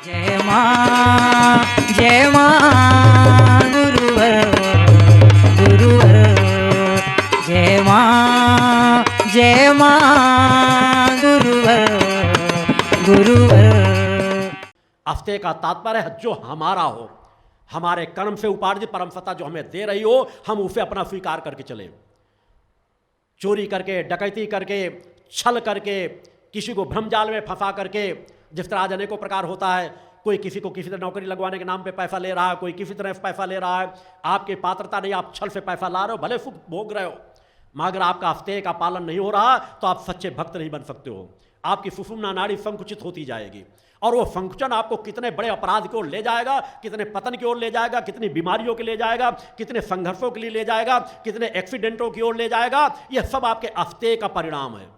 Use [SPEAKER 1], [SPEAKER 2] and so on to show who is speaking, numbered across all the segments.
[SPEAKER 1] जय मां गुरुवर गुरुवर जय मां गुरुवर गुरुवर।
[SPEAKER 2] हफ्ते का तात्पर्य है जो हमारा हो, हमारे कर्म से उपार्जित परम सत्ता जो हमें दे रही हो, हम उसे अपना स्वीकार करके चले। चोरी करके, डकैती करके, छल करके, किसी को भ्रमजाल में फंसा करके, जिस तरह आज अनेकों प्रकार होता है, कोई किसी को किसी तरह नौकरी लगवाने के नाम पे पैसा ले रहा है, कोई किसी तरह पैसा ले रहा है। आपकी पात्रता नहीं, आप छल से पैसा ला रहे हो, भले सुख भोग रहे हो, मगर आपका हफ्ते का पालन नहीं हो रहा तो आप सच्चे भक्त नहीं बन सकते हो। आपकी सुषुम्ना नाड़ी संकुचित होती जाएगी और वो संकुचन आपको कितने बड़े अपराध की ओर ले जाएगा, कितने पतन की ओर ले जाएगा, कितनी बीमारियों के ले जाएगा, कितने संघर्षों के लिए ले जाएगा, कितने एक्सीडेंटों की ओर ले जाएगा। यह सब आपके हफ्ते का परिणाम है।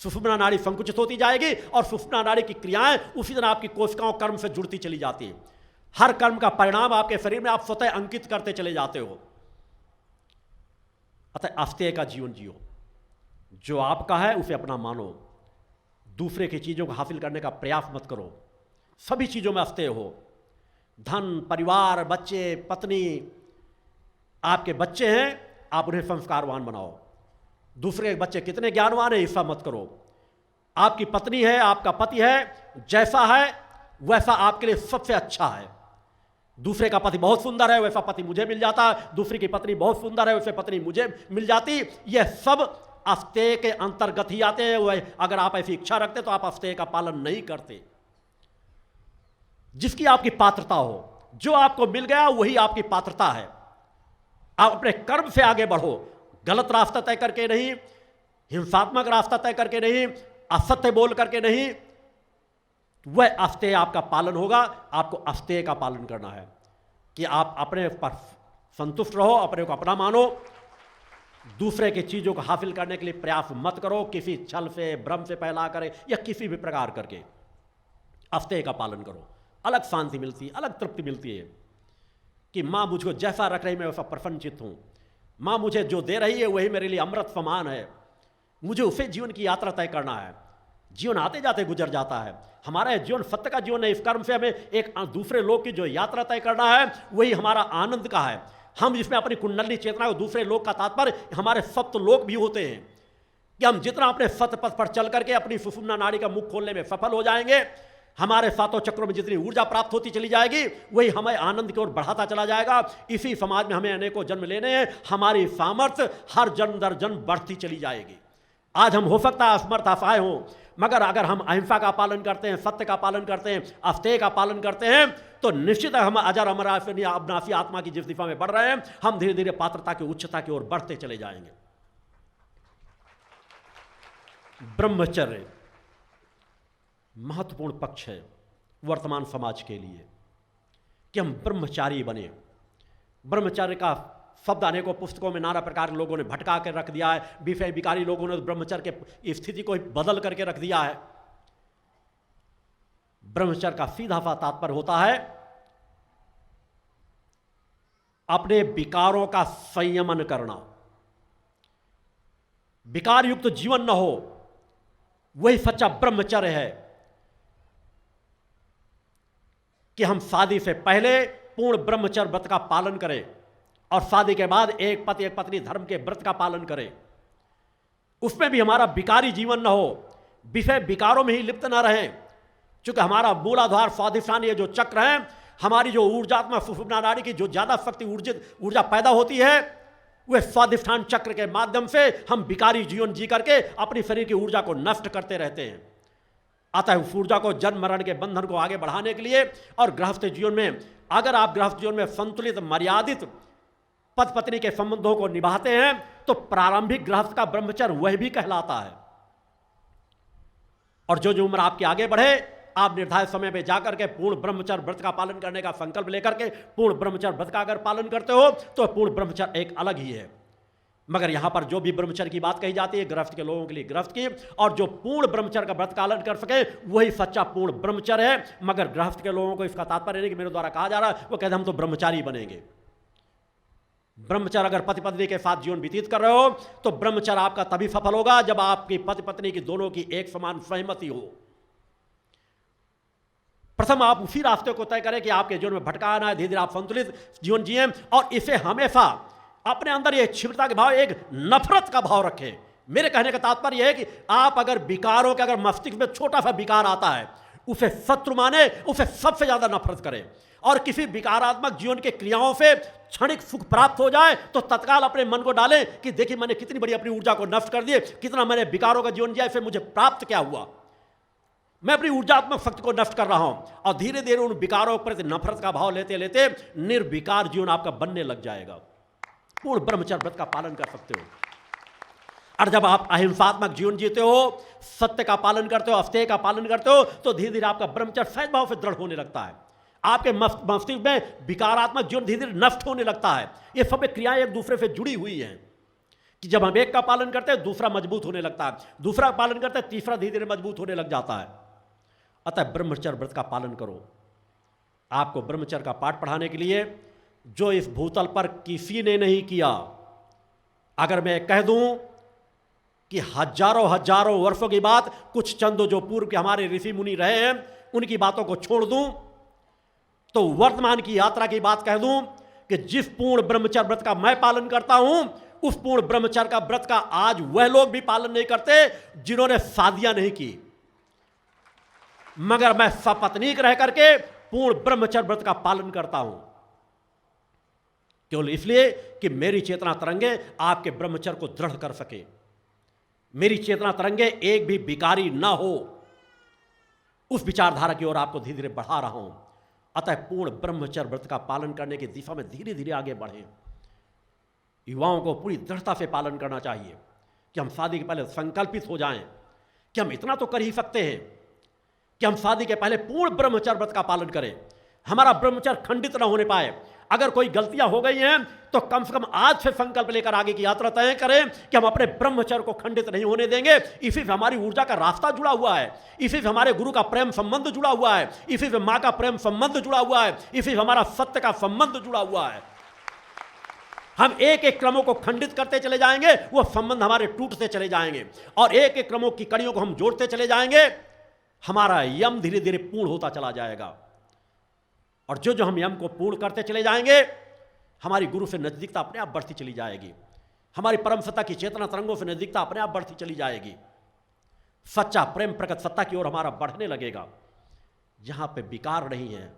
[SPEAKER 2] सुषुम्ना नाड़ी संकुचित होती जाएगी और सुषुम्ना नाड़ी की क्रियाएं उसी तरह आपकी कोशिकाओं कर्म से जुड़ती चली जाती है। हर कर्म का परिणाम आपके शरीर में आप स्वतः अंकित करते चले जाते हो। अतः हफ्ते का जीवन जियो, जो आपका है उसे अपना मानो, दूसरे की चीजों को हासिल करने का प्रयास मत करो। सभी चीजों में हफ्ते हो, धन, परिवार, बच्चे, पत्नी, आपके बच्चे हैं, आप उन्हें संस्कारवान बनाओ। दूसरे के बच्चे कितने ज्ञानवान है इसका मत करो। आपकी पत्नी है, आपका पति है, जैसा है वैसा आपके लिए सबसे अच्छा है। दूसरे का पति बहुत सुंदर है, वैसा पति मुझे मिल जाता, दूसरी की पत्नी बहुत सुंदर है, वैसे पत्नी मुझे मिल जाती। यह सब हफ्ते के अंतर्गत ही आते हैं। वह अगर आप ऐसी इच्छा रखते तो आप हफ्ते का पालन नहीं करते। जिसकी आपकी पात्रता हो, जो आपको मिल गया वही आपकी पात्रता है। आप अपने कर्म से आगे बढ़ो, गलत रास्ता तय करके नहीं, हिंसात्मक रास्ता तय करके नहीं, असत्य बोल करके नहीं। वह हफ्ते आपका पालन होगा। आपको हफ्ते का पालन करना है कि आप अपने पर संतुष्ट रहो, अपने को अपना मानो, दूसरे की चीजों को हासिल करने के लिए प्रयास मत करो, किसी छल से, भ्रम से फैला करे या किसी भी प्रकार करके। हफ्ते का पालन करो, अलग शांति मिलती है, अलग तृप्ति मिलती है कि माँ मुझको जैसा रख रही मैं वैसा प्रसन्नचित्त हूँ। माँ मुझे जो दे रही है वही मेरे लिए अमृत समान है। मुझे उसे जीवन की यात्रा तय करना है। जीवन आते जाते गुजर जाता है, हमारा जीवन सत्य का जीवन है। इस कर्म से हमें एक दूसरे लोग की जो यात्रा तय करना है वही हमारा आनंद का है। हम जिसमें अपनी कुंडली चेतना को, दूसरे लोग का तात्पर्य हमारे सप्त लोक भी होते हैं कि हम जितना अपने सत्य पथ पर चल करके अपनी सुषुम्ना नाड़ी का मुख खोलने में सफल हो जाएंगे, हमारे सातों चक्रों में जितनी ऊर्जा प्राप्त होती चली जाएगी वही हमें आनंद की ओर बढ़ाता चला जाएगा। इसी समाज में हमें अनेकों जन्म लेने हैं, हमारी सामर्थ्य हर जन्म दर जन्म बढ़ती चली जाएगी। आज हम हो सकता है असमर्थ, असहाय हों, मगर अगर हम अहिंसा का पालन करते हैं, सत्य का पालन करते हैं, हफ्ते का पालन करते हैं तो निश्चित हम अजर अमर अविनाशी आत्मा की जिस दिशा में बढ़ रहे हैं, हम धीरे धीरे पात्रता की उच्चता की ओर बढ़ते चले जाएंगे। ब्रह्मचर्य महत्वपूर्ण पक्ष है वर्तमान समाज के लिए कि हम ब्रह्मचारी बने। ब्रह्मचर्य का शब्द अनेकों पुस्तकों में नाना प्रकार के लोगों ने भटका कर रख दिया है। विषय विकारी लोगों ने ब्रह्मचर्य के स्थिति को बदल करके रख दिया है। ब्रह्मचर्य का सीधा सा तात्पर्य होता है अपने विकारों का संयमन करना। विकार युक्त जीवन न हो, वही सच्चा ब्रह्मचर्य है कि हम शादी से पहले पूर्ण ब्रह्मचर्य व्रत का पालन करें और शादी के बाद एक पति एक पत्नी धर्म के व्रत का पालन करें। उसमें भी हमारा विकारी जीवन न हो, विषय विकारों में ही लिप्त न रहें। क्योंकि हमारा मूलाधार स्वाधिष्ठान ये जो चक्र है, हमारी जो ऊर्जात्मक सुषुम्ना नाड़ी की जो ज्यादा शक्ति ऊर्जा पैदा होती है, वह स्वाधिष्ठान चक्र के माध्यम से हम विकारी जीवन जी करके अपनी शरीर की ऊर्जा को नष्ट करते रहते हैं। अतः उस ऊर्जा को जन्म मरण के बंधन को आगे बढ़ाने के लिए और गृहस्थ जीवन में, अगर आप गृहस्थ जीवन में संतुलित मर्यादित पति पत्नी के संबंधों को निभाते हैं तो प्रारंभिक गृहस्थ का ब्रह्मचर्य वह भी कहलाता है। और जो उम्र आपकी आगे बढ़े, आप निर्धारित समय में जाकर के पूर्ण ब्रह्मचर्य व्रत का पालन करने का संकल्प लेकर के पूर्ण ब्रह्मचर्य व्रत का अगर पालन करते हो तो पूर्ण ब्रह्मचर्य एक अलग ही है। मगर यहां पर जो भी ब्रह्मचर्य की बात कही जाती है, गृहस्थ के लोगों के लिए गृहस्थ की, और जो पूर्ण ब्रह्मचर्य का व्रत पालन कर सके वही सच्चा पूर्ण ब्रह्मचर्य है। मगर गृहस्थ के लोगों को इसका तात्पर्य नहीं कि मेरे द्वारा कहा जा रहा है, वो कहते हम तो ब्रह्मचारी बनेंगे। ब्रह्मचर्य अगर पति पत्नी के साथ जीवन व्यतीत कर रहे हो तो ब्रह्मचर्य आपका तभी सफल होगा जब आपकी पति पत्नी की दोनों की एक समान सहमति हो। प्रथम आप उसी रास्ते को तय करें कि आपके जीवन में भटका आना है, धीरे धीरे आप संतुलित जीवन जिए और इसे हमेशा अपने अंदर ये क्षिप्रता के भाव, एक नफरत का भाव रखें। मेरे कहने का तात्पर्य है कि आप अगर विकारों के, अगर मस्तिष्क में छोटा सा विकार आता है, उसे शत्रु माने, उसे सबसे ज्यादा नफरत करें। और किसी विकारात्मक जीवन के क्रियाओं से क्षणिक सुख प्राप्त हो जाए तो तत्काल अपने मन को डालें कि देखिए मैंने कितनी बड़ी अपनी ऊर्जा को नष्ट कर दिए, कितना मैंने विकारों का जीवन जिया, इससे मुझे प्राप्त क्या हुआ, मैं अपनी ऊर्जात्मक शक्ति को नष्ट कर रहा हूं। और धीरे धीरे उन विकारों के प्रति नफरत का भाव लेते लेते निर्विकार जीवन आपका बनने लग जाएगा। पूर्ण ब्रह्मचर्य व्रत का पालन कर सकते हो। और जब आप अहिंसात्मक जीवन जीते हो, सत्य का पालन करते हो, अस्तेय का पालन करते हो, तो धीरे धीरे आपका ब्रह्मचर्य सहज भाव से दृढ़ होने लगता है। आपके मस्तिष्क में विकारात्मक जीवन धीरे धीरे नष्ट होने लगता है। ये सब क्रियाएं एक दूसरे से जुड़ी हुई हैं कि जब हम एक का पालन करते हैं दूसरा मजबूत होने लगता है, दूसरा पालन करते हैं तीसरा धीरे धीरे मजबूत होने लग जाता है। अतः ब्रह्मचर्य व्रत का पालन करो। आपको ब्रह्मचर्य का पाठ पढ़ाने के लिए जो इस भूतल पर किसी ने नहीं किया, अगर मैं कह दूं कि हजारों हजारों वर्षों की बात, कुछ चंद जो पूर्व के हमारे ऋषि मुनि रहे हैं उनकी बातों को छोड़ दूं तो वर्तमान की यात्रा की बात कह दूं कि जिस पूर्ण ब्रह्मचर्य व्रत का मैं पालन करता हूं, उस पूर्ण ब्रह्मचर्य का व्रत का आज वह लोग भी पालन नहीं करते जिन्होंने शादियां नहीं की, मगर मैं सपत्नीक रह करके पूर्ण ब्रह्मचर्य व्रत का पालन करता हूं। केवल इसलिए कि मेरी चेतना तरंगे आपके ब्रह्मचर्य को दृढ़ कर सके, मेरी चेतना तरंगे एक भी विकारी ना हो, उस विचारधारा की ओर आपको धीरे धीरे बढ़ा रहा हूं। अतः पूर्ण ब्रह्मचर्य व्रत का पालन करने की दिशा में धीरे धीरे आगे बढ़ें। युवाओं को पूरी दृढ़ता से पालन करना चाहिए कि हम शादी के पहले संकल्पित हो जाएं कि हम इतना तो कर ही सकते हैं कि हम शादी के पहले पूर्ण ब्रह्मचर्य व्रत का पालन करें, हमारा ब्रह्मचर्य खंडित न होने पाए। अगर कोई गलतियां हो गई हैं तो कम से कम आज से संकल्प लेकर आगे की यात्रा तय करें कि हम अपने ब्रह्मचर्य को खंडित नहीं होने देंगे। इसी से हमारी ऊर्जा का रास्ता जुड़ा हुआ है, इसी से हमारे गुरु का प्रेम संबंध जुड़ा हुआ है, इसी से मां का प्रेम संबंध जुड़ा हुआ है, इसी से हमारा सत्य का संबंध जुड़ा हुआ है। हम एक एक क्रमों को खंडित करते चले जाएंगे, वो संबंध हमारे टूटते चले जाएंगे, और एक एक क्रमों की कड़ियों को हम जोड़ते चले जाएंगे, हमारा यम धीरे धीरे पूर्ण होता चला जाएगा। और जो जो हम यम को पूर्ण करते चले जाएंगे, हमारी गुरु से नजदीकता अपने आप बढ़ती चली जाएगी, हमारी परम सत्ता की चेतना तरंगों से नजदीकता अपने आप बढ़ती चली जाएगी। सच्चा प्रेम प्रकट सत्ता की ओर हमारा बढ़ने लगेगा। जहां पे विकार नहीं है,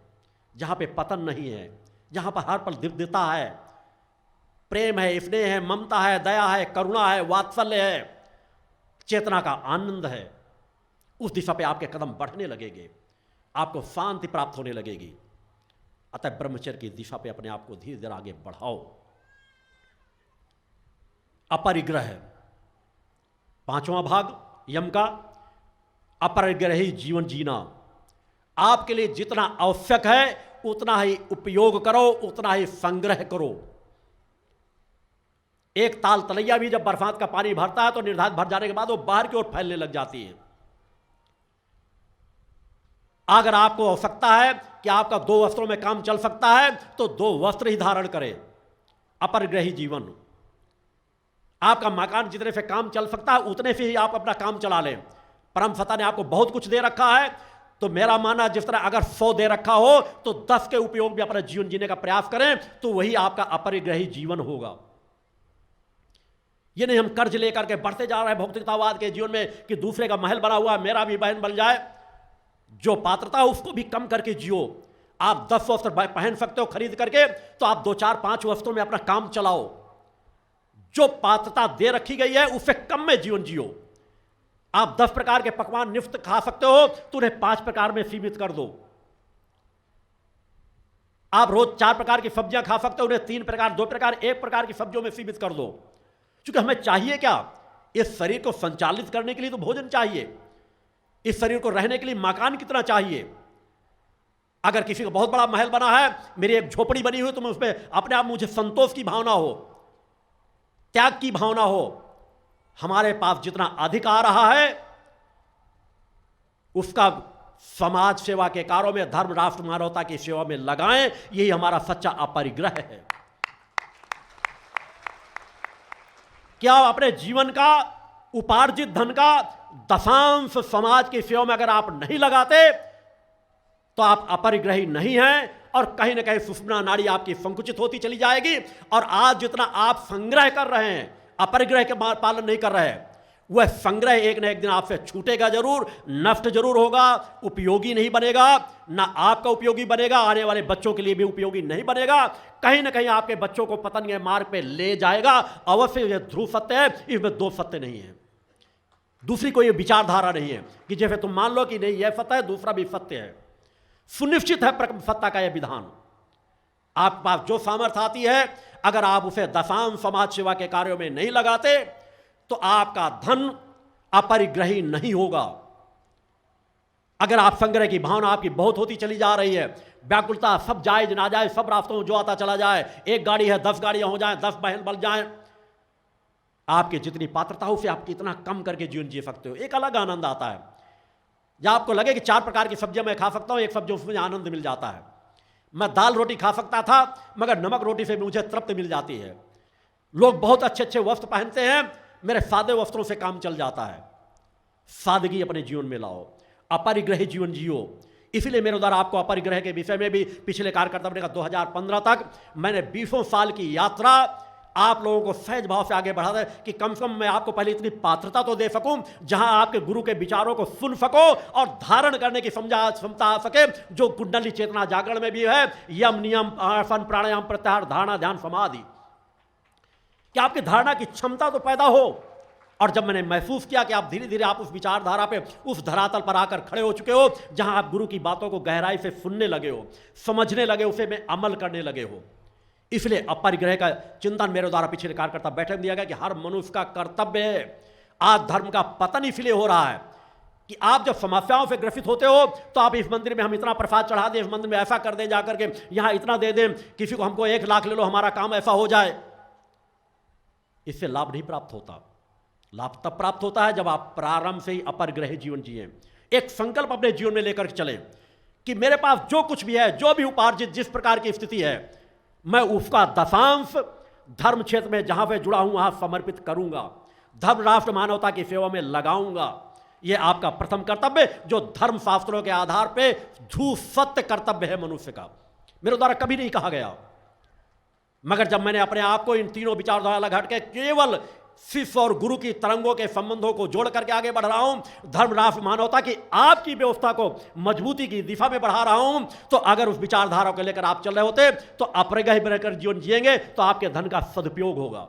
[SPEAKER 2] जहां पे पतन नहीं है, जहां पर हर पल दिव्यता है, प्रेम है, स्नेह है, ममता है, दया है, करुणा है, वात्सल्य है, चेतना का आनंद है, उस दिशा पे आपके कदम बढ़ने लगेंगे, आपको शांति प्राप्त होने लगेगी। अतः ब्रह्मचर्य की दिशा पे अपने आप को धीरे धीरे आगे बढ़ाओ। अपरिग्रह, पांचवां भाग यम का, अपरिग्रही जीवन जीना। आपके लिए जितना आवश्यक है उतना ही उपयोग करो, उतना ही संग्रह करो। एक ताल तलैया भी जब बरसात का पानी भरता है तो निर्धारित भर जाने के बाद वो बाहर की ओर फैलने लग जाती है। अगर आपको आवश्यकता है कि आपका 2 वस्त्रों में काम चल सकता है तो 2 वस्त्र ही धारण करें। अपरिग्रही जीवन, आपका मकान जितने से काम चल सकता है उतने से ही आप अपना काम चला लें। परम सत्ता ने आपको बहुत कुछ दे रखा है, तो मेरा मानना जिस तरह अगर 100 दे रखा हो तो 10 के उपयोग में अपना जीवन जीने का प्रयास करें, तो वही आपका अपरिग्रही जीवन होगा। ये नहीं हम कर्ज लेकर के बढ़ते जा रहे हैं भौतिकतावाद के जीवन में कि दूसरे का महल बना हुआ है, मेरा भी बहन बन जाए। जो पात्रता है उसको भी कम करके जियो। आप 10 वस्त्र पहन सकते हो खरीद करके, तो आप 2, 4, 5 वस्त्रों में अपना काम चलाओ। जो पात्रता दे रखी गई है उससे कम में जीवन जियो। आप 10 प्रकार के पकवान निफ्त खा सकते हो तो उन्हें 5 प्रकार में सीमित कर दो। आप रोज 4 प्रकार की सब्जियां खा सकते हो, उन्हें 3 प्रकार, 2 प्रकार, 1 प्रकार की सब्जियों में सीमित कर दो। क्योंकि हमें चाहिए क्या? इस शरीर को संचालित करने के लिए तो भोजन चाहिए, इस शरीर को रहने के लिए मकान कितना चाहिए। अगर किसी को बहुत बड़ा महल बना है, मेरी एक झोपड़ी बनी हुई, तो मैं उसमें अपने आप मुझे संतोष की भावना हो, त्याग की भावना हो। हमारे पास जितना अधिक आ रहा है उसका समाज सेवा के कार्यों में, धर्म, राष्ट्र, मानवता की सेवा में लगाएं। यही हमारा सच्चा अपरिग्रह है। क्या अपने जीवन का उपार्जित धन का 10वांश समाज की सेवा में अगर आप नहीं लगाते तो आप अपरिग्रही नहीं हैं और कहीं ना कहीं सुषुम्ना नाड़ी आपकी संकुचित होती चली जाएगी। और आज जितना आप संग्रह कर रहे हैं, अपरिग्रह के पालन नहीं कर रहे हैं, वह संग्रह एक न एक दिन आपसे छूटेगा जरूर, नष्ट जरूर होगा, उपयोगी नहीं बनेगा, ना आपका उपयोगी बनेगा, आने वाले बच्चों के लिए भी उपयोगी नहीं बनेगा, कहीं ना कहीं आपके बच्चों को पतन के मार्ग पे ले जाएगा। अवश्य यह ध्रुव सत्य है, इसमें दो सत्य नहीं है, दूसरी कोई विचारधारा नहीं है कि जैसे तुम मान लो कि नहीं यह सत्य है दूसरा भी सत्य है। सुनिश्चित है प्रकट सत्ता का यह विधान। आपके पास जो सामर्थ्य आती है, अगर आप उसे दशांश समाज सेवा के कार्यों में नहीं लगाते तो आपका धन अपरिग्रही नहीं होगा। अगर आप संग्रह की भावना आपकी बहुत होती चली जा रही है, व्याकुलता सब जायज नाजायज सब रास्तों में जो आता चला जाए, एक गाड़ी है 10 गाड़ियां हो जाएं, 10 बहन बल जाएं, आपकी जितनी पात्रता हो उसे आप कितना कम करके जीवन जी सकते हो, एक अलग आनंद आता है। या आपको लगे कि 4 प्रकार की सब्जियां मैं खा सकता हूं, एक सब्जी उसमें आनंद मिल जाता है। मैं दाल रोटी खा सकता था मगर नमक रोटी से मुझे तृप्ति मिल जाती है। लोग बहुत अच्छे अच्छे वस्त्र पहनते हैं, मेरे सादे वस्त्रों से काम चल जाता है। सादगी अपने जीवन में लाओ, अपरिग्रही जीवन जियो। इसलिए मेरे द्वारा आपको अपरिग्रह के विषय में भी पिछले कार्यकर्ता ने कहा 2015 तक मैंने 20 साल की यात्रा आप लोगों को सहज भाव से आगे बढ़ा दे कि कम से कम मैं आपको पहले इतनी पात्रता तो दे सकूं जहां आपके गुरु के विचारों को सुन सको और धारण करने की क्षमता आ सके, जो कुंडली चेतना जागरण में भी है, यम नियम आसन प्राणायाम प्रत्याहार धारणा ध्यान समाधि, कि आपकी धारणा की क्षमता तो पैदा हो। और जब मैंने महसूस किया कि आप धीरे धीरे आप उस विचारधारा पे उस धरातल पर आकर खड़े हो चुके हो जहां आप गुरु की बातों को गहराई से सुनने लगे हो, समझने लगे, उसे में अमल करने लगे हो, इसलिए अपरिग्रह का चिंतन मेरे द्वारा पिछले कार्यकर्ता बैठक दिया गया कि हर मनुष्य का कर्तव्य है। आज धर्म का पतन इसलिए हो रहा है कि आप जब समस्याओं से ग्रसित होते हो तो आप इस मंदिर में हम इतना प्रसाद चढ़ा दें, इस मंदिर में ऐसा कर दें, जाकर के यहां इतना दे दें, किसी को हमको 1 लाख ले लो, हमारा काम ऐसा हो जाए। इससे लाभ नहीं प्राप्त होता। लाभ तब प्राप्त होता है जब आप प्रारंभ से ही अपरिग्रही जीवन जिए, एक संकल्प अपने जीवन में लेकर चले कि मेरे पास जो कुछ भी है, जो भी उपार्जित जिस प्रकार की स्थिति है, मैं उसका दशांश धर्म क्षेत्र में जहां पे जुड़ा हूं वहां समर्पित करूंगा, धर्म राष्ट्र मानवता की सेवा में लगाऊंगा। यह आपका प्रथम कर्तव्य, जो धर्म शास्त्रों के आधार पे झूठ सत्य कर्तव्य है मनुष्य का, मेरे द्वारा कभी नहीं कहा गया। मगर जब मैंने अपने आप को इन तीनों विचारधारा अलग हट के केवल शिष्य और गुरु की तरंगों के संबंधों को जोड़ करके आगे बढ़ रहा हूं, धर्म राष्ट्र मानवता की आपकी व्यवस्था को मजबूती की दिशा में बढ़ा रहा हूं, तो अगर उस विचारधारा को लेकर आप चल रहे होते तो अपरिग्रही रहकर जीवन जिएंगे तो आपके धन का सदुपयोग होगा।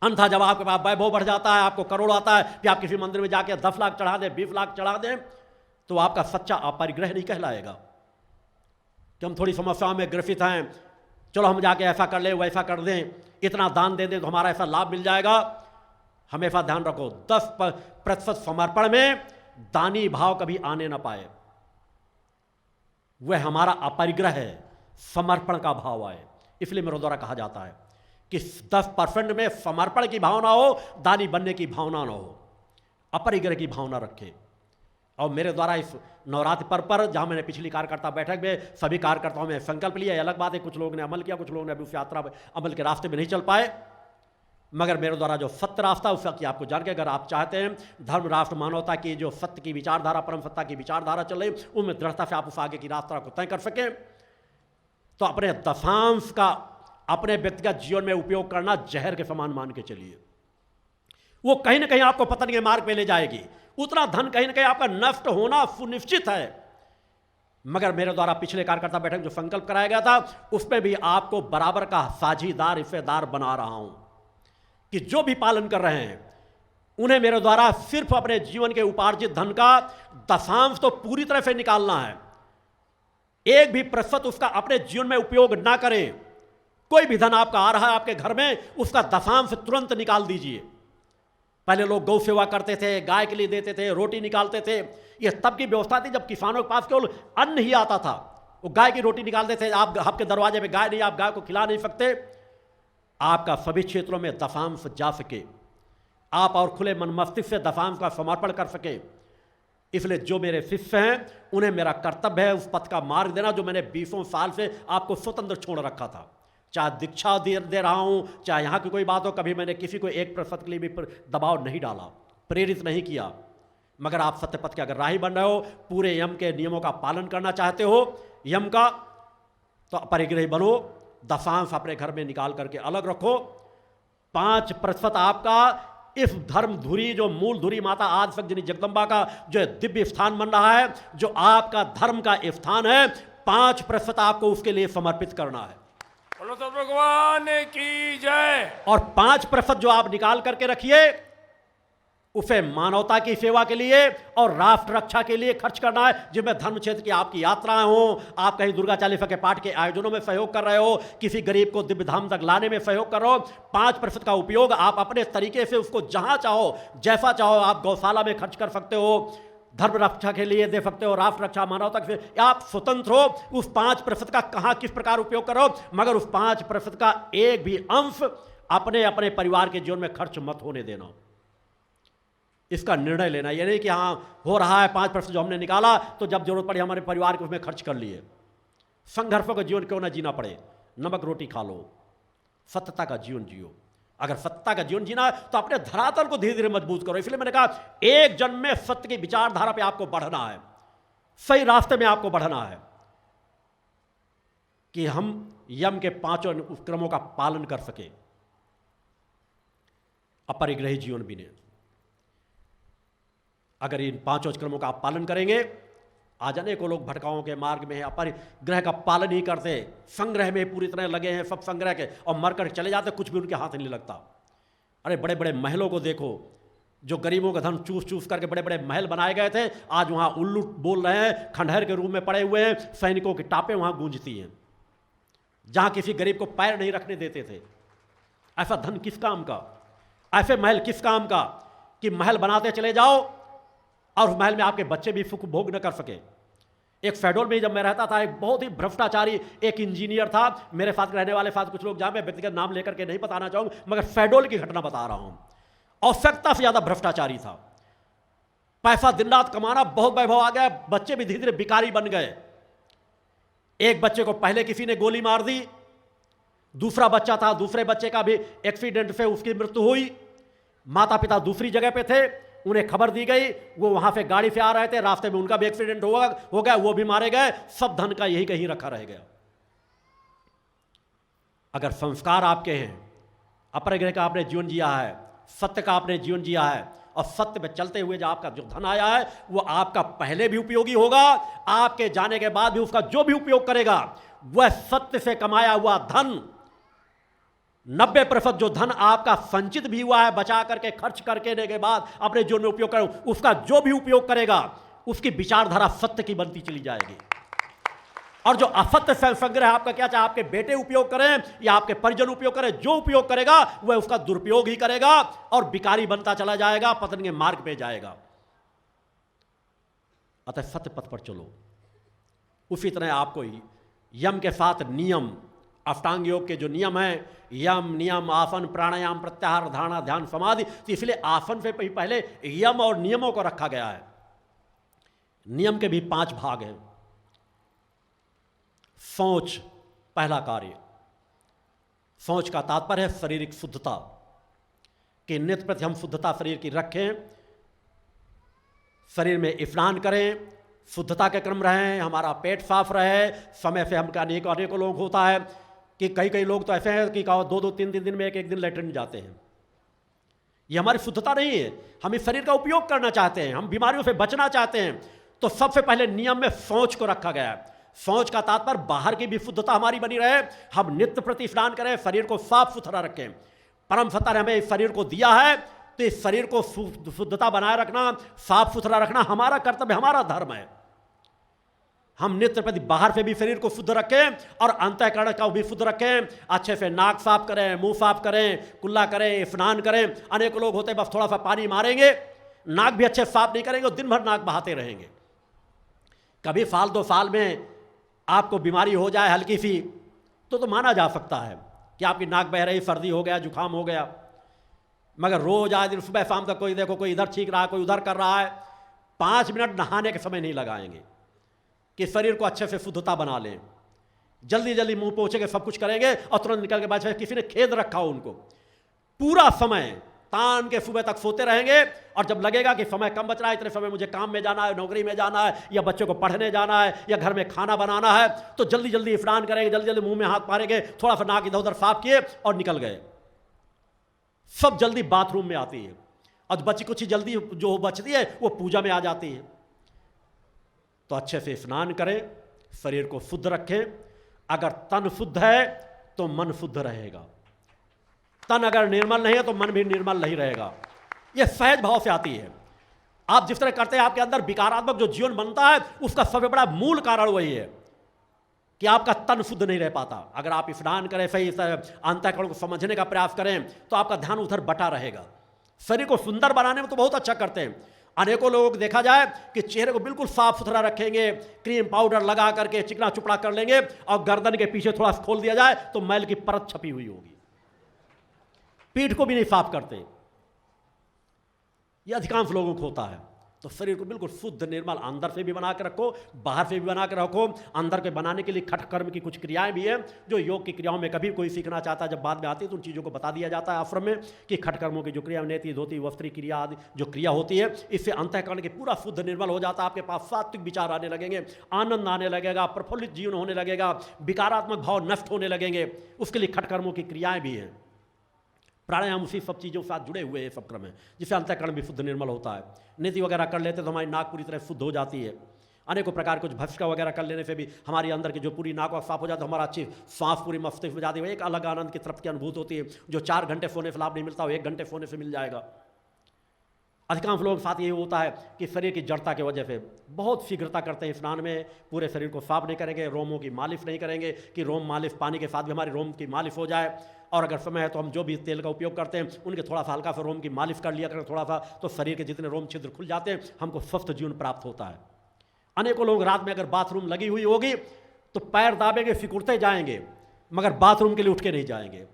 [SPEAKER 2] अन्यथा जब आपके पास वैभव बढ़ जाता है, आपको करोड़ आता है कि आप किसी मंदिर में जाके 10 लाख चढ़ा दें, 20 लाख चढ़ा दें, तो आपका सच्चा अपरिग्रह नहीं कहलाएगा कि हम थोड़ी समस्याओं में ग्रसित हैं, चलो हम जाके ऐसा कर ले वैसा कर दें, इतना दान दे दें तो हमारा ऐसा लाभ मिल जाएगा। हमेशा ध्यान रखो 10% समर्पण में दानी भाव कभी आने ना पाए, वह हमारा अपरिग्रह है, समर्पण का भाव आए। इसलिए मेरे द्वारा कहा जाता है कि 10% में समर्पण की भावना हो, दानी बनने की भावना ना हो, अपरिग्रह की भावना रखे। और मेरे द्वारा इस नवरात्रि पर्व पर जहां मैंने पिछली कार्यकर्ता बैठक में सभी कार्यकर्ताओं में संकल्प लिया, अलग बात है कुछ लोगों ने अमल किया, कुछ लोगों ने अभी उस यात्रा अमल के रास्ते में नहीं चल पाए, मगर मेरे द्वारा जो सत्य रास्ता उसका कि आपको जान के अगर आप चाहते हैं धर्म राष्ट्र मानवता की जो सत्य की विचारधारा, परम सत्ता की विचारधारा चल रही, उनमें दृढ़ता से आप उस आगे की रास्ता को तय कर सकें, तो अपने दशांश का अपने व्यक्तिगत जीवन में उपयोग करना जहर के समान मान के चलिए। वो कहीं ना कहीं आपको पतन के मार्ग पे ले जाएगी। उतना धन कहीं ना कहीं आपका नष्ट होना सुनिश्चित है। मगर मेरे द्वारा पिछले कार्यकर्ता बैठक जो संकल्प कराया गया था उसमें भी आपको बराबर का साझीदार हिस्सेदार बना रहा हूं कि जो भी पालन कर रहे हैं उन्हें मेरे द्वारा सिर्फ अपने जीवन के उपार्जित धन का दशांश तो पूरी तरह से निकालना है, 1 भी प्रतिशत उसका अपने जीवन में उपयोग ना करें। कोई भी धन आपका आ रहा है आपके घर में, उसका दशांश तुरंत निकाल दीजिए। पहले लोग गौ सेवा करते थे, गाय के लिए देते थे, रोटी निकालते थे, यह तब की व्यवस्था थी जब किसानों के पास केवल अन्न ही आता था, वो गाय की रोटी निकालते थे। आप आपके दरवाजे पे गाय नहीं, आप गाय को खिला नहीं सकते। आपका सभी क्षेत्रों में दशांश जा सके, आप और खुले मन मस्तिष्क से दशांश का समर्पण कर सके। इसलिए जो मेरे शिष्य हैं उन्हें मेरा कर्तव्य है उस पथ का मार्ग देना जो मैंने 20 साल से आपको स्वतंत्र छोड़ रखा था। चाहे दीक्षा दे रहा हूं, चाहे यहां की कोई बात हो, कभी मैंने किसी को 1% के लिए भी दबाव नहीं डाला, प्रेरित नहीं किया। मगर आप सत्य पथ के अगर राही बन रहे हो, पूरे यम के नियमों का पालन करना चाहते हो यम का, तो अपरिग्रही बनो, दशांश अपने घर में निकाल करके अलग रखो। 5% आपका इस धर्म धुरी, जो मूल धुरी माता आज तक जिनी जगदम्बा का जो दिव्य स्थान बन रहा है, जो आपका धर्म का स्थान है, 5% आपको उसके लिए समर्पित करना है।
[SPEAKER 3] बोलो तो भगवान की जय।
[SPEAKER 2] और 5% जो आप निकाल करके रखिए, उसे मानवता की सेवा के लिए और राष्ट्र रक्षा के लिए खर्च करना है, जिसमें धर्म क्षेत्र की आपकी यात्राएं हो, आप कहीं दुर्गा चालीसा के पाठ के आयोजनों में सहयोग कर रहे हो, किसी गरीब को दिव्य धाम तक लाने में सहयोग कर रहे हो। 5% का उपयोग आप अपने तरीके से उसको जहां चाहो, जैसा चाहो, आप गौशाला में खर्च कर सकते हो, धर्म रक्षा के लिए दे सकते हो, राष्ट्र रक्षा, मानवता के लिए आप स्वतंत्र हो। उस 5% का कहां किस प्रकार उपयोग करो, मगर उस 5% का एक भी अंश अपने अपने परिवार के जीवन में खर्च मत होने देना। इसका निर्णय लेना, ये नहीं कि हाँ हो रहा है 5% जो हमने निकाला तो जब जरूरत पड़ी हमारे परिवार के उसमें खर्च कर लिए। संघर्षों का जीवन क्यों ना जीना पड़े, नमक रोटी खा लो, सत्यता का जीवन जियो। अगर सत्यता का जीवन जीना है तो अपने धरातल को धीरे धीरे मजबूत करो। इसलिए मैंने कहा एक जन्म में सत्य की विचारधारा पे आपको बढ़ना है, सही रास्ते में आपको बढ़ना है, कि हम यम के 5 उपक्रमों का पालन कर सके, अपरिग्रही जीवन बीने। अगर इन 5 उपक्रमों का आप पालन करेंगे, आज अनेकों लोग भटकाओं के मार्ग में हैं, अपरिग्रह का पालन ही करते, संग्रह में पूरी तरह लगे हैं, सब संग्रह के, और मरकर चले जाते, कुछ भी उनके हाथ नहीं लगता। अरे बड़े बड़े महलों को देखो, जो गरीबों का धन चूस चूस करके बड़े बड़े महल बनाए गए थे, आज वहां उल्लू बोल रहे हैं, खंडहर के रूप में पड़े हुए हैं, सैनिकों की टापें वहां गूंजती हैं, जहां किसी गरीब को पैर नहीं रखने देते थे। ऐसा धन किस काम का, ऐसे महल किस काम का कि महल बनाते चले जाओ और उस महल में आपके बच्चे भी सुख भोग न कर सके। एक शहडोल में जब मैं रहता था, एक बहुत ही भ्रष्टाचारी एक इंजीनियर था, मेरे साथ रहने वाले साथ कुछ लोग, जहां मैं व्यक्तिगत नाम लेकर के नहीं बताना चाहूंगा, मगर शहडोल की घटना बता रहा हूं। आवश्यकता से ज्यादा भ्रष्टाचारी था, पैसा दिन रात कमाना, बहुत वैभव आ गया, बच्चे भी धीरे धीरे भिखारी बन गए। एक बच्चे को पहले किसी ने गोली मार दी, दूसरा बच्चा था, दूसरे बच्चे का भी एक्सीडेंट से उसकी मृत्यु हुई। माता पिता दूसरी जगह पे थे, उन्हें खबर दी गई, वो वहां से गाड़ी से आ रहे थे, रास्ते में उनका भी एक्सीडेंट हो गया, वो भी मारे गए, सब धन का यही कहीं रखा रह गया। अगर संस्कार आपके हैं, अपरिग्रह का आपने जीवन जिया है, सत्य का आपने जीवन जिया है, और सत्य पे चलते हुए जो आपका जो धन आया है वो आपका पहले भी उपयोगी होगा, आपके जाने के बाद भी उसका जो भी उपयोग करेगा वह सत्य से कमाया हुआ धन, 90% जो धन आपका संचित भी हुआ है, बचा करके खर्च करके देने के बाद अपने जीवन में उपयोग करो, उसका जो भी उपयोग करेगा उसकी विचारधारा सत्य की बनती चली जाएगी। और जो असत्य संग्रह आपका क्या चाहे आपके बेटे उपयोग करें या आपके परिजन उपयोग करें, जो उपयोग करेगा वह उसका दुरुपयोग ही करेगा और बिकारी बनता चला जाएगा, पतन के मार्ग पे जाएगा। अतः सत्य पथ पर चलो। उसी तरह आपको यम के साथ नियम, अष्टांग योग के जो नियम हैं, यम नियम आसन प्राणायाम प्रत्याहार धारणा ध्यान समाधि, तो इसलिए आसन से पहले यम और नियमों को रखा गया है। नियम के भी 5 भाग हैं। शौच पहला कार्य। शौच का तात्पर्य है शारीरिक शुद्धता, कि नित्य प्रति हम शुद्धता शरीर की रखें, शरीर में स्नान करें, शुद्धता के क्रम रहें, हमारा पेट साफ रहे। समय से हम अनेकों लोग होता है कि कई लोग तो ऐसे हैं कि 2-2 3-3 दिन में एक दिन लेटरिन जाते हैं। ये हमारी शुद्धता नहीं है। हम इस शरीर का उपयोग करना चाहते हैं, हम बीमारियों से बचना चाहते हैं, तो सबसे पहले नियम में शौच को रखा गया है। शौच का तात्पर्य बाहर की भी शुद्धता हमारी बनी रहे, हम नित्य प्रति स्नान करें, शरीर को साफ सुथरा रखें। परम सत्ता ने हमें इस शरीर को दिया है, तो इस शरीर को शुद्धता बनाए रखना, साफ सुथरा रखना हमारा कर्तव्य, हमारा धर्म है। हम नित्य प्रति बाहर से भी शरीर को शुद्ध रखें और अंतःकरण का भी शुद्ध रखें। अच्छे से नाक साफ करें, मुंह साफ करें, कुल्ला करें, स्नान करें। अनेक लोग होते बस थोड़ा सा पानी मारेंगे, नाक भी अच्छे साफ नहीं करेंगे, दिन भर नाक बहाते रहेंगे। कभी साल 2 साल में आपको बीमारी हो जाए हल्की सी, तो माना जा सकता है कि आपकी नाक बह रही, सर्दी हो गया, जुकाम हो गया। मगर रोज आए दिन सुबह शाम तक कोई देखो, कोई इधर छींक रहा है, कोई उधर कर रहा है, 5 मिनट नहाने के समय नहीं लगाएंगे कि शरीर को अच्छे से शुद्धता बना लें। जल्दी जल्दी मुंह पोंछेंगे, सब कुछ करेंगे और तुरंत निकल के बाद किसी ने खेद रखा हो उनको, पूरा समय तान के सुबह तक सोते रहेंगे, और जब लगेगा कि समय कम बच रहा है, इतने समय मुझे काम में जाना है, नौकरी में जाना है, या बच्चों को पढ़ने जाना है, या घर में खाना बनाना है, तो जल्दी जल्दी स्नान करेंगे, जल्दी जल्दी मुंह में हाथ मारेंगे, थोड़ा सा नाक इधर उधर साफ किए और निकल गए। सब जल्दी बाथरूम में आती है, और बची कुछ जल्दी जो बचती है वो पूजा में आ जाती है। तो अच्छे से स्नान करें, शरीर को शुद्ध रखें। अगर तन शुद्ध है तो मन शुद्ध रहेगा, तन अगर निर्मल नहीं है तो मन भी निर्मल नहीं रहेगा। यह सहज भाव से आती है। आप जिस तरह करते हैं, आपके अंदर विकारात्मक जो जीवन बनता है, उसका सबसे बड़ा मूल कारण वही है कि आपका तन शुद्ध नहीं रह पाता। अगर आप स्नान करें, सही अंतःकरण को समझने का प्रयास करें, तो आपका ध्यान उधर बटा रहेगा। शरीर को सुंदर बनाने में तो बहुत अच्छा करते हैं। अनेकों लोग देखा जाए कि चेहरे को बिल्कुल साफ सुथरा रखेंगे, क्रीम पाउडर लगा करके चिकना चुपड़ा कर लेंगे, और गर्दन के पीछे थोड़ा खोल दिया जाए तो मैल की परत छपी हुई होगी। पीठ को भी नहीं साफ करते। यह अधिकांश लोगों को होता है। तो शरीर को बिल्कुल शुद्ध निर्मल अंदर से भी बना के रखो, बाहर से भी बना के रखो। अंदर के बनाने के लिए खट कर्म की कुछ क्रियाएं भी हैं, जो योग की क्रियाओं में कभी कोई सीखना चाहता है, जब बाद में आती है तो उन चीज़ों को बता दिया जाता है आश्रम में कि खट कर्मों की जो क्रिया, नेति धोती वस्त्री क्रिया आदि जो क्रिया होती है, इससे अंतःकरण के पूरा शुद्ध निर्मल हो जाता है। आपके पास सात्विक विचार आने लगेंगे, आनंद आने लगेगा, प्रफुल्लित जीवन होने लगेगा, विकारात्मक भाव नष्ट होने लगेंगे। उसके लिए खट कर्मों की क्रियाएं भी हैं। प्राणायाम उसी सब चीज़ों के साथ जुड़े हुए हैं, सब क्रम है, जिससे अंतःकरण भी शुद्ध निर्मल होता है। नीति वगैरह कर लेते तो हमारी नाक पूरी तरह शुद्ध हो जाती है। अनेकों प्रकार कुछ भस्का वगैरह कर लेने से भी हमारी अंदर की जो पूरी नाक साफ हो जाता है, हमारा अच्छी सांस पूरी मस्तिष्क में जाती है। एक अलग आनंद की तृप्ति की अनुभूति होती है, जो 4 घंटे सोने से लाभ नहीं मिलता, वो 1 घंटे सोने से मिल जाएगा। अधिकांश लोगों के साथ ये होता है कि शरीर की जड़ता की वजह से बहुत शीघ्रता करते हैं स्नान में, पूरे शरीर को साफ नहीं करेंगे, रोमों की मालिश नहीं करेंगे कि रोम मालिश पानी के साथ भी हमारी रोम की मालिश हो जाए। और अगर समय है तो हम जो भी तेल का उपयोग करते हैं उनके थोड़ा सा हल्का सा रोम की मालिश कर लिया करें थोड़ा सा, तो शरीर के जितने रोम छिद्र खुल जाते हैं, हमको स्वस्थ जीवन प्राप्त होता है। अनेकों लोग रात में अगर बाथरूम लगी हुई होगी तो पैर दाबेंगे, सिकुड़ते जाएंगे, मगर बाथरूम के लिए उठ के नहीं जाएंगे।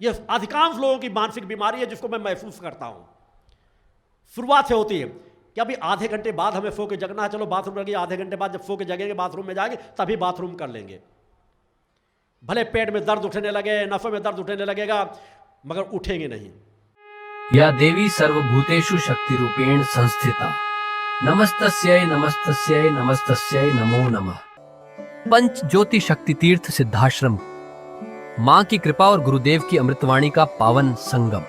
[SPEAKER 2] यह अधिकांश लोगों की मानसिक बीमारी है, जिसको मैं महसूस करता हूँ। शुरुआत से होती है कि अभी आधे घंटे बाद हमें सो के जगना है, चलो बाथरूम लगी, आधे घंटे बाद जब सो के जगेंगे, बाथरूम में जाएंगे, तभी बाथरूम कर लेंगे। भले पेट में दर्द उठने लगे, नसों में दर्द उठने लगेगा, मगर उठेंगे नहीं।
[SPEAKER 4] या देवी सर्वभूतेषु शक्ति रूपेण संस्थिता, नमस्तस्यै नमस्तस्यै नमस्तस्यै नमो नमः। पंच ज्योति शक्ति तीर्थ सिद्धाश्रम, मां की कृपा और गुरुदेव की अमृतवाणी का पावन संगम।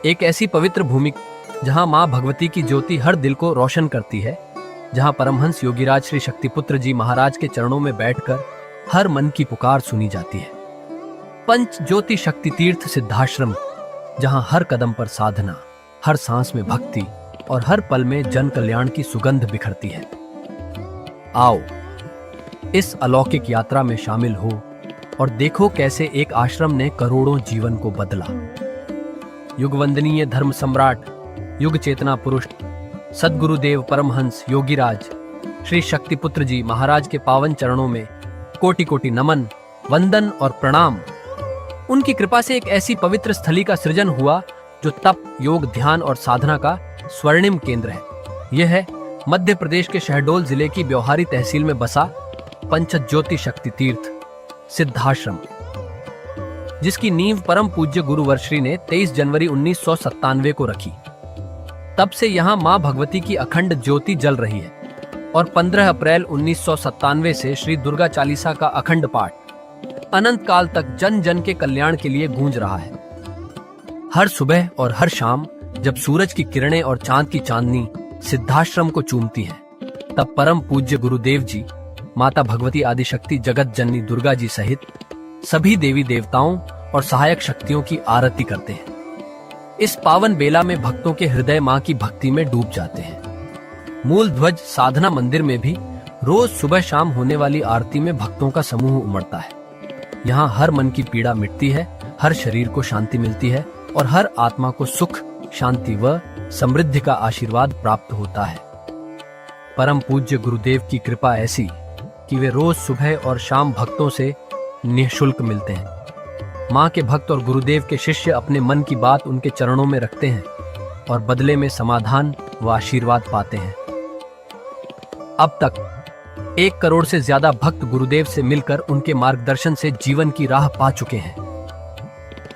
[SPEAKER 4] एक ऐसी पवित्र भूमि जहां मां भगवती की ज्योति हर दिल को रोशन करती है, जहां परमहंस योगीराज श्री शक्तिपुत्र जी महाराज के चरणों में बैठकर हर मन की पुकार सुनी जाती है। पंच ज्योति शक्ति तीर्थ सिद्धाश्रम, जहां हर कदम पर साधना, हर सांस में भक्ति और हर पल में जन कल्याण की सुगंध बिखरती है। आओ इस अलौकिक यात्रा में शामिल हो और देखो कैसे एक आश्रम ने करोड़ों जीवन को बदला। युगवंदनीय धर्म सम्राट, युग चेतना पुरुष सद्गुरुदेव परमहंस योगीराज श्री शक्तिपुत्र जी महाराज के पावन चरणों में कोटि कोटि नमन, वंदन और प्रणाम। उनकी कृपा से एक ऐसी पवित्र स्थली का सृजन हुआ जो तप, योग, ध्यान और साधना का स्वर्णिम केंद्र है। यह है मध्य प्रदेश के शहडोल जिले की ब्योहारी तहसील में बसा पंच ज्योति शक्ति तीर्थ सिद्धाश्रम, जिसकी नींव परम पूज्य गुरुवर्श्री ने 23 जनवरी 1997 को रखी। तब से यहाँ मां भगवती की अखंड ज्योति जल रही है और 15 अप्रैल 1997 से श्री दुर्गा चालीसा का अखंड पाठ अनंत काल तक जन जन के कल्याण के लिए गूंज रहा है। हर सुबह और हर शाम जब सूरज की किरणें और चांद की चांदनी सिद्धाश्रम को चूमती है, तब परम पूज्य गुरुदेव जी, माता भगवती आदिशक्ति जगत जननी दुर्गा जी सहित सभी देवी देवताओं और सहायक शक्तियों की आरती करते हैं। इस पावन बेला में भक्तों के हृदय मां की भक्ति में डूब जाते हैं। मूल ध्वज साधना मंदिर में भी रोज सुबह शाम होने वाली आरती में भक्तों का समूह उमड़ता है। यहाँ हर मन की पीड़ा मिटती है, हर शरीर को शांति मिलती है और हर आत्मा को सुख, शांति व समृद्धि का आशीर्वाद प्राप्त होता है। परम पूज्य गुरुदेव की कृपा ऐसी कि वे रोज सुबह और शाम भक्तों से निःशुल्क मिलते हैं। मां के भक्त और गुरुदेव के शिष्य अपने मन की बात उनके चरणों में रखते हैं और बदले में समाधान व आशीर्वाद पाते हैं। अब तक 1 करोड़ से ज्यादा भक्त गुरुदेव से मिलकर उनके मार्गदर्शन से जीवन की राह पा चुके हैं।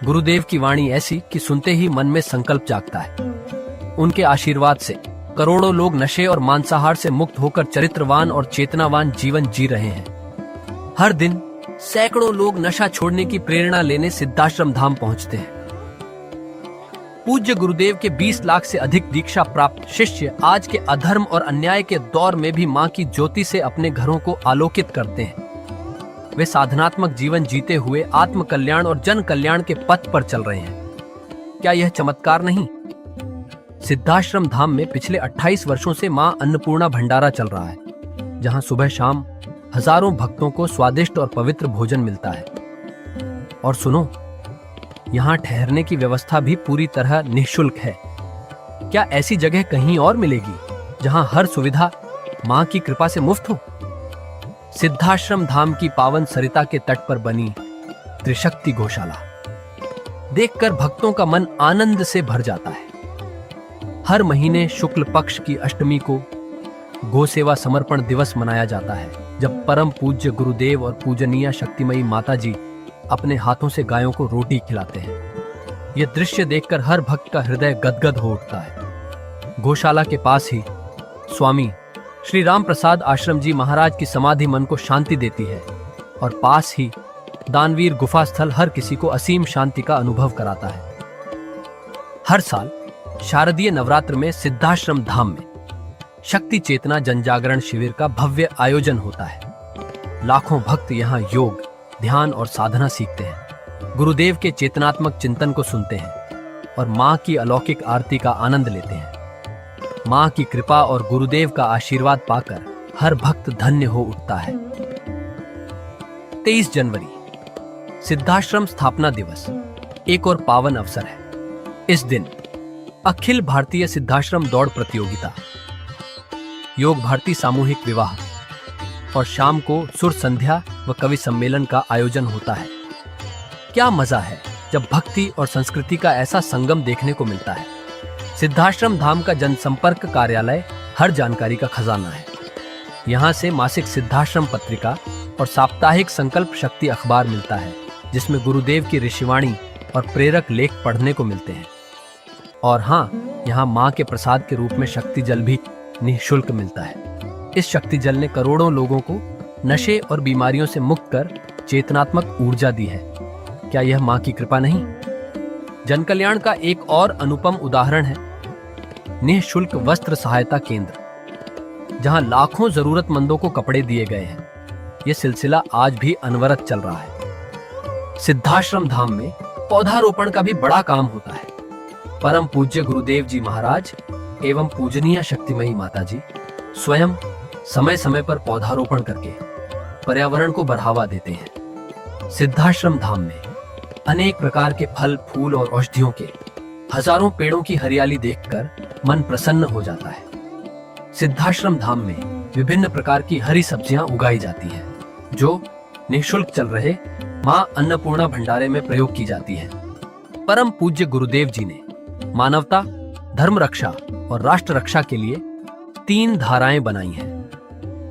[SPEAKER 4] गुरुदेव की वाणी ऐसी कि सुनते ही मन में संकल्प जागता है। उनके आशीर्वाद से करोड़ों लोग नशे और मांसाहार से मुक्त होकर चरित्रवान और चेतनावान जीवन जी रहे हैं। हर दिन सैकड़ों लोग नशा छोड़ने की प्रेरणा लेने सिद्धाश्रम धाम पहुंचते हैं। पूज्य गुरुदेव के 20 लाख से अधिक दीक्षा प्राप्त शिष्य आज के अधर्म और अन्याय के दौर में भी मां की ज्योति से अपने घरों को आलोकित करते हैं। वे साधनात्मक जीवन जीते हुए आत्म कल्याण और जन कल्याण के पथ पर चल रहे हैं। क्या यह चमत्कार नहीं? सिद्धाश्रम धाम में पिछले 28 वर्षों से मां अन्नपूर्णा भंडारा चल रहा है, जहां सुबह शाम हजारों भक्तों को स्वादिष्ट और पवित्र भोजन मिलता है। और सुनो, यहाँ ठहरने की व्यवस्था भी पूरी तरह निःशुल्क है। क्या ऐसी जगह कहीं और मिलेगी जहां हर सुविधा मां की कृपा से मुफ्त हो? सिद्धाश्रम धाम की पावन सरिता के तट पर बनी त्रिशक्ति गौशाला देखकर भक्तों का मन आनंद से भर जाता है। हर महीने शुक्ल पक्ष की अष्टमी को गौ सेवा समर्पण दिवस मनाया जाता है, जब परम पूज्य गुरुदेव और पूजनीय शक्तिमयी माता जी अपने हाथों से गायों को रोटी खिलाते हैं। यह दृश्य देखकर हर भक्त का हृदय गदगद हो उठता है। गौशाला के पास ही स्वामी श्री राम प्रसाद आश्रम जी महाराज की समाधि मन को शांति देती है, और पास ही दानवीर गुफा स्थल हर किसी को असीम शांति का अनुभव कराता है। हर साल शारदीय नवरात्र में सिद्धाश्रम धाम में शक्ति चेतना जनजागरण शिविर का भव्य आयोजन होता है। लाखों भक्त यहाँ योग, ध्यान और साधना सीखते हैं, गुरुदेव के चेतनात्मक चिंतन को सुनते हैं और मां की अलौकिक आरती का आनंद लेते हैं। मां की कृपा और गुरुदेव का आशीर्वाद पाकर हर भक्त धन्य हो उठता है। 23 जनवरी सिद्धाश्रम स्थापना दिवस एक और पावन अवसर है। इस दिन अखिल भारतीय सिद्धाश्रम दौड़ प्रतियोगिता, योग भारती सामूहिक विवाह और शाम को सुर संध्या व कवि सम्मेलन का आयोजन होता है। क्या मजा है जब भक्ति और संस्कृति का ऐसा संगम देखने को मिलता है। सिद्धाश्रम धाम का जनसंपर्क कार्यालय हर जानकारी का खजाना है। यहाँ से मासिक सिद्धाश्रम पत्रिका और साप्ताहिक संकल्प शक्ति अखबार मिलता है, जिसमें गुरुदेव की ऋषिवाणी और प्रेरक लेख पढ़ने को मिलते हैं। और हाँ, यहाँ माँ के प्रसाद के रूप में शक्ति जल भी निःशुल्क मिलता है। इस शक्ति जल ने करोड़ों लोगों को नशे और बीमारियों से मुक्त कर चेतनात्मक ऊर्जा दी है। क्या यह माँ की कृपा नहीं? जन कल्याण का एक और अनुपम उदाहरण है निःशुल्क वस्त्र सहायता केंद्र, जहां लाखों जरूरतमंदों को कपड़े दिए गए हैं। यह सिलसिला आज भी अनवरत चल रहा है। सिद्धाश्रम धाम में पौधारोपण का भी बड़ा काम होता है। परम पूज्य गुरुदेव जी महाराज एवं पूजनीय शक्तिमयी माता जी स्वयं समय समय पर पौधारोपण करके पर्यावरण को बढ़ावा देते हैं। सिद्धाश्रम धाम में अनेक प्रकार के फल, फूल और औषधियों के हजारों पेड़ों की हरियाली देखकर मन प्रसन्न हो जाता है। सिद्धाश्रम धाम में विभिन्न प्रकार की हरी सब्जियां उगाई जाती हैं, जो निःशुल्क चल रहे मां अन्नपूर्णा भंडारे में प्रयोग की जाती है। परम पूज्य गुरुदेव जी ने मानवता, धर्म रक्षा और राष्ट्र रक्षा के लिए 3 धाराएं बनाई हैं।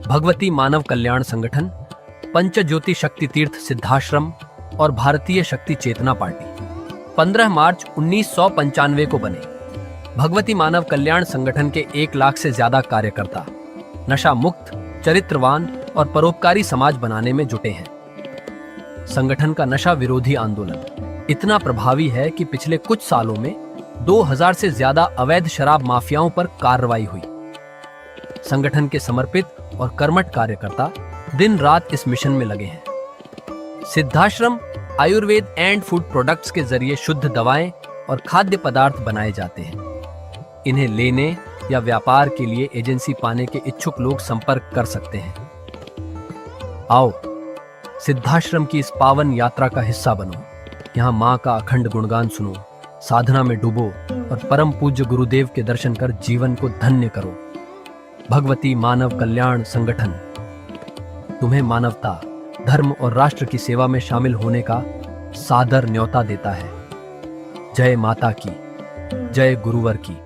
[SPEAKER 4] भगवती मानव कल्याण संगठन, पंचज्योति शक्ति तीर्थ सिद्धाश्रम और भारतीय शक्ति चेतना पार्टी 15 मार्च 1995 को बने। भगवती मानव कल्याण संगठन के 1 लाख से ज्यादा कार्यकर्ता नशा मुक्त, चरित्रवान और परोपकारी समाज बनाने में जुटे हैं। संगठन का नशा विरोधी आंदोलन इतना प्रभावी है कि पिछले कुछ सालों में 2000 से ज्यादा अवैध शराब माफियाओं पर कार्रवाई हुई। संगठन के समर्पित और कर्मठ कार्यकर्ता दिन रात इस मिशन में लगे हैं। Siddhashram Ayurveda and food products के जरिए शुद्ध दवाएं और खाद्य पदार्थ बनाए जाते हैं। इन्हें लेने या व्यापार के लिए एजेंसी पाने के इच्छुक लोग संपर्क कर सकते हैं। आओ सिद्धाश्रम की इस पावन यात्रा का हिस्सा बनो। यहाँ माँ का अखंड गुणगान सुनो, साधना में डूबो और परम पूज्य गुरुदेव के दर्शन कर जीवन को धन्य करो। भगवती मानव कल्याण संगठन तुम्हें मानवता, धर्म और राष्ट्र की सेवा में शामिल होने का सादर न्योता देता है। जय माता की, जय गुरुवर की।